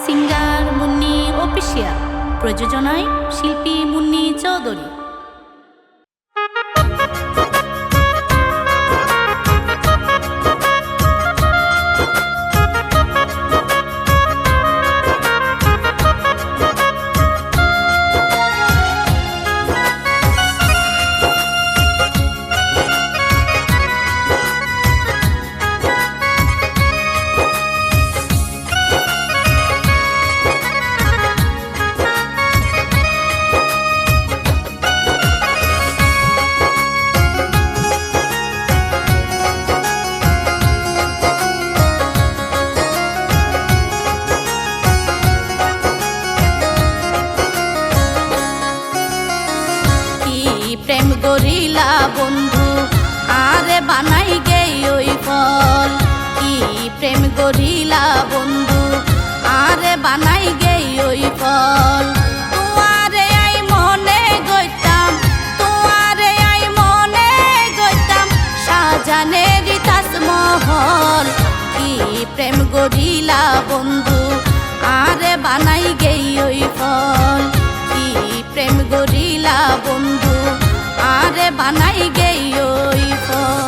Singer Munni official, প্রযোজনায় শিল্পী মুন্নি চৌধুরী। প্রেম gorilla বন্ধু আরে বানাই গে ওই ফল, কি প্রেম গরিলা বন্ধু আরে বানাই গে ওই ফল। তোমারে আই মনে গইতাম, তোমারে আই মনে গইতাম শাহজাহানেরই তাজমহল, কি প্রেম গরিলা বন্ধু আরে বানাই গে ওই ফল, কি প্রেম গরিলা বন্ধু আরে বানাই গে ওই ফল।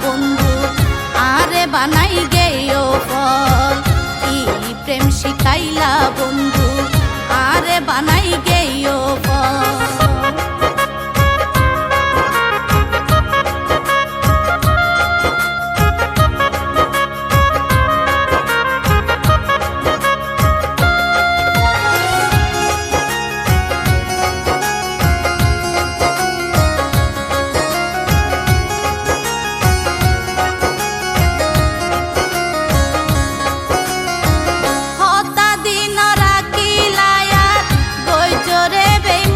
বন্ধু আরে বানাই গে ও ফল, কি প্রেম শিখাইলা বন্ধু আরে বানাই গে ও ফল। Baby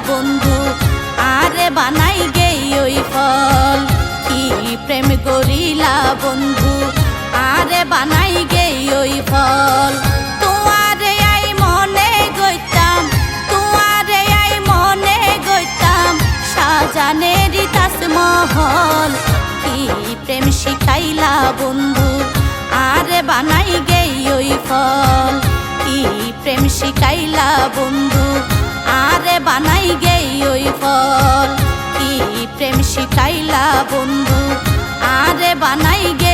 বন্ধু আরে বানাই গেই ওই ফল কি প্রেম করিলা বন্ধু আরে বানাই গেই ওই ফল তোমারে আই মনে গইতাম তোমারে আই মনে গইতাম সাজানেরই তাজমহল কি প্রেম শিখাইলা বন্ধু আরে বানাই গেই ওই ফল কি প্রেম শিখাইলা বন্ধু আরে বানাই গেই ওই ফল কি প্রেম শিখাইলা বন্ধু আরে বানাই গে